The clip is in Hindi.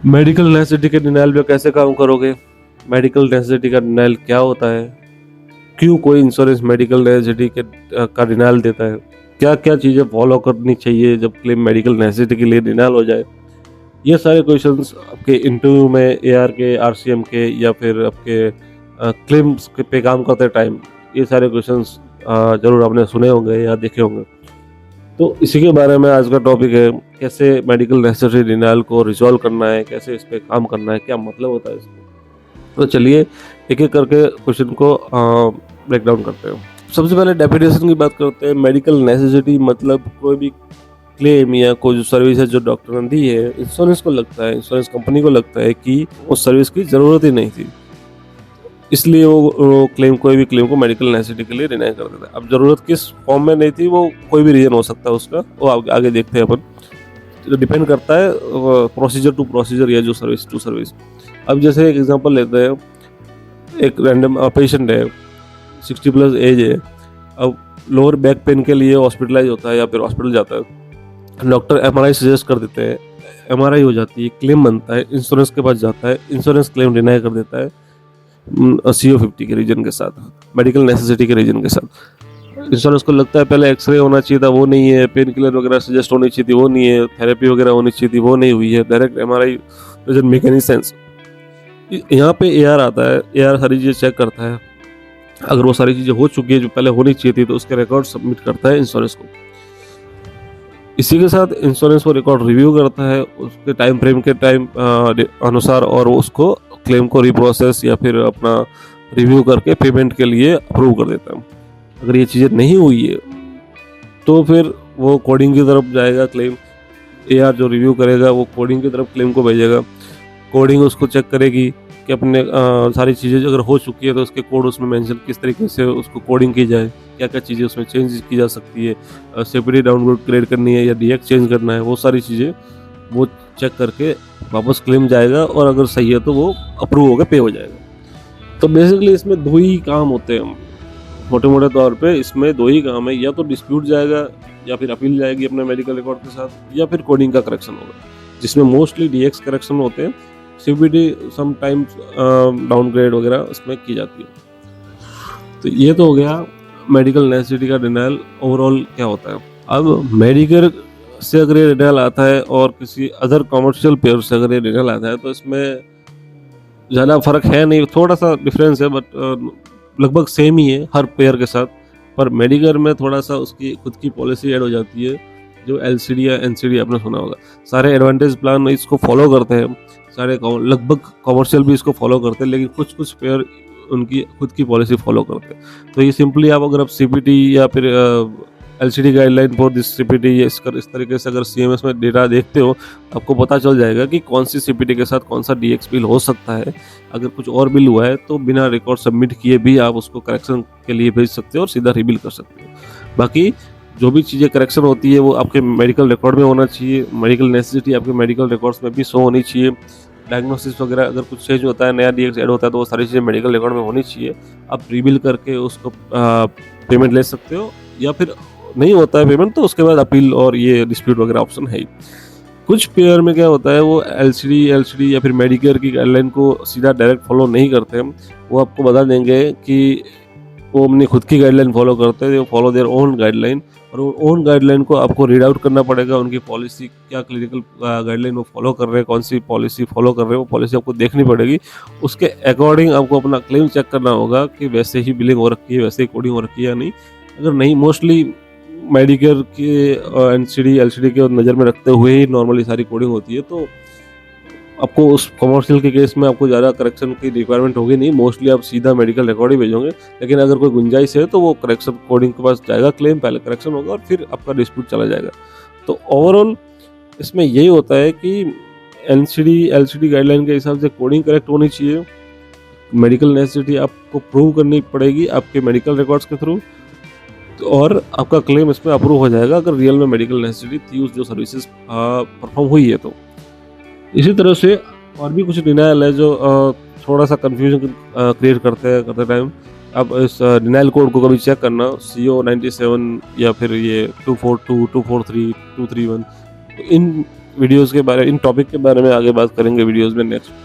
मेडिकल नेसेसिटी के डिनाइल पे कैसे काम करोगे? मेडिकल नेसेसिटी का डिनाइल क्या होता है? क्यों कोई इंश्योरेंस मेडिकल नेसेसिटी का डिनाइल देता है? क्या-क्या चीज़ें फॉलो करनी चाहिए जब क्लेम मेडिकल नेसेसिटी के लिए डिनाइल हो जाए? ये सारे क्वेश्चंस आपके इंटरव्यू में एआर के, आरसीएम के या फिर आपके क्लेम्स पे काम करते टाइम ये सारे क्वेश्चंस ज़रूर आपने सुने होंगे या देखे होंगे। तो इसी के बारे में आज का टॉपिक है, कैसे मेडिकल नेसेसिटी डिनाइल को रिज़ॉल्व करना है, कैसे इस पे काम करना है, क्या मतलब होता है इसका? तो चलिए एक-एक करके क्वेश्चन को ब्रेक डाउन करते हैं। सबसे पहले डेफिनेशन की बात करते हैं। मेडिकल नेसेसिटी मतलब कोई भी क्लेम या कोई जो सर्विस है जो डॉक्टर ने दी है, इंश्योरेंस को लगता है, इंश्योरेंस कंपनी को लगता है कि उस सर्विस की ज़रूरत ही नहीं थी। इसलिए वो क्लेम कोई भी क्लेम को मेडिकल नेसेसिटी के लिए डिनाई कर देता है। अब ज़रूरत किस फॉर्म में नहीं थी वो कोई भी रीज़न हो सकता है उसका, वो आगे देखते हैं अपन। तो डिपेंड करता है प्रोसीजर टू प्रोसीजर या जो सर्विस टू सर्विस। अब जैसे एक एग्जांपल लेते हैं, एक रैंडम पेशेंट है, 60 प्लस एज है, अब लोअर बैक पेन के लिए हॉस्पिटलाइज होता है या फिर हॉस्पिटल जाता है, डॉक्टर एमआरआई सजेस्ट कर देते हैं, एमआरआई हो जाती है, क्लेम बनता है, इंश्योरेंस के पास जाता है, इंश्योरेंस क्लेम डिनाई कर देता है CO50 के रीजन के साथ, मेडिकल नेसेसिटी के रीजन के साथ। इंश्योरेंस को लगता है पहले एक्सरे होना चाहिए था, वो नहीं है, पेन किलर वगैरह सजेस्ट होनी चाहिए थी, वो नहीं है, थेरेपी वगैरह होनी चाहिए थी, वो नहीं हुई है, direct MRI doesn't make any sense. यहाँ पे एआर आता है, एआर सारी चीज़ें चेक करता है, अगर वो सारी चीज़ें हो चुकी है जो पहले होनी चाहिए थी तो उसके रिकॉर्ड सबमिट करता है इंश्योरेंस को। इसी के साथ इंश्योरेंस वो रिकॉर्ड रिव्यू करता है उसके टाइम फ्रेम के अनुसार और उसको क्लेम को रिप्रोसेस या फिर अपना रिव्यू करके पेमेंट के लिए अप्रूव कर देता है। अगर ये चीज़ें नहीं हुई है तो फिर वो कोडिंग की तरफ जाएगा क्लेम, एआर जो रिव्यू करेगा वो कोडिंग की तरफ क्लेम को भेजेगा, कोडिंग उसको चेक करेगी कि अपने सारी चीज़ें अगर हो चुकी है तो उसके कोड उसमें मेंशन किस तरीके से उसको कोडिंग की जाए, क्या क्या चीज़ें उसमें चेंज की जा सकती है, सेपरेटली डाउनलोड क्रिएट करनी है या डीएक्स चेंज करना है, वो सारी चीज़ें वो चेक करके वापस क्लेम जाएगा और अगर सही है तो वो अप्रूव होकर पे हो जाएगा। तो बेसिकली इसमें दो ही काम होते हैं, मोटे मोटे तौर पे इसमें दो ही काम है, या तो डिस्प्यूट जाएगा या फिर अपील जाएगी अपने मेडिकल रिकॉर्ड के साथ, या फिर कोडिंग का करेक्शन होगा, जिसमें मोस्टली डीएक्स करेक्शन होते हैं, सीपीटी समटाइम्स डाउनग्रेड वगैरह इसमें की जाती है। तो ये तो हो गया मेडिकल नेसेसिटी का डिनाइल ओवरऑल क्या होता है। अब मेडिकल से अगर ये डिनाइल आता है और किसी अदर कॉमर्शियल पेयर से अगर ये डिनाइल आता है तो इसमें ज़्यादा फर्क है नहीं, थोड़ा सा डिफरेंस है बट लगभग सेम ही है हर पेयर के साथ। पर मेडिकल में थोड़ा सा उसकी खुद की पॉलिसी ऐड हो जाती है, जो एलसीडी या एनसीडी आपने सुना होगा। सारे एडवांटेज प्लान इसको फॉलो करते हैं, सारे लगभग कॉमर्शियल भी इसको फॉलो करते हैं, लेकिन कुछ कुछ पेयर उनकी खुद की पॉलिसी फॉलो करते हैं। तो ये सिंपली अगर आप सीपीटी या फिर LCD guideline for this CPT इस तरीके से अगर सीएमएस में डेटा देखते हो, आपको पता चल जाएगा कि कौन सी सीपीटी के साथ कौन सा डीएक्स बिल हो सकता है। अगर कुछ और बिल हुआ है तो बिना रिकॉर्ड सबमिट किए भी आप उसको करेक्शन के लिए भेज सकते हो और सीधा रिबिल कर सकते हो। बाकी जो भी चीज़ें करेक्शन होती है वो आपके मेडिकल रिकॉर्ड में होना चाहिए, मेडिकल नेसेसिटी आपके मेडिकल रिकॉर्ड्स में भी शो होनी चाहिए। डायग्नोसिस वगैरह अगर कुछ चेंज होता है, नया डीएक्स ऐड होता है तो वो सारी चीज़ें मेडिकल रिकॉर्ड में होनी चाहिए। आप रिबिल करके उसको पेमेंट ले सकते हो, या फिर नहीं होता है पेमेंट तो उसके बाद अपील और ये डिस्प्यूट वगैरह ऑप्शन है ही। कुछ पेयर में क्या होता है, वो एलसीडी या फिर मेडिकेयर की गाइडलाइन को सीधा डायरेक्ट फॉलो नहीं करते हैं। वो आपको बता देंगे कि वो अपनी खुद की गाइडलाइन फॉलो करते हैं, वो फॉलो देयर ओन गाइडलाइन, और वो ओन गाइडलाइन को आपको रीड आउट करना पड़ेगा। उनकी पॉलिसी क्या क्लिनिकल गाइडलाइन वो फॉलो कर रहे हैं, कौन सी पॉलिसी फॉलो कर रहे हैं, वो पॉलिसी आपको देखनी पड़ेगी। उसके अकॉर्डिंग आपको अपना क्लेम चेक करना होगा कि वैसे ही बिलिंग हो रखी है, वैसे ही कोडिंग हो रखी है या नहीं। अगर नहीं, मोस्टली मेडिकेयर के एनसीडी एलसीडी के नज़र में रखते हुए ही नॉर्मली सारी कोडिंग होती है, तो आपको उस कमर्शियल के केस में आपको ज़्यादा करेक्शन की रिक्वायरमेंट होगी नहीं, मोस्टली आप सीधा मेडिकल रिकॉर्ड ही भेजोगे। लेकिन अगर कोई गुंजाइश है तो वो करेक्शन कोडिंग के पास जाएगा, क्लेम पहले करेक्शन होगा और फिर आपका डिस्प्यूट चला जाएगा। तो ओवरऑल इसमें यही होता है कि एनसीडी एलसीडी गाइडलाइन के हिसाब से कोडिंग करेक्ट होनी चाहिए, मेडिकल नेसेसिटी आपको प्रूव करनी पड़ेगी आपके मेडिकल रिकॉर्ड्स के थ्रू, और आपका क्लेम इसमें अप्रूव हो जाएगा अगर रियल में मेडिकल नेसेसिटी थी उस जो सर्विसेज परफॉर्म हुई है तो। इसी तरह से और भी कुछ डिनाइल है जो थोड़ा सा कंफ्यूजन क्रिएट करते टाइम। अब इस डिनाइल कोड को कभी चेक करना, CO97 या फिर ये 242, 243, 231, इन वीडियोस के बारे इन टॉपिक के बारे में आगे बात करेंगे वीडियोस में नेक्स्ट।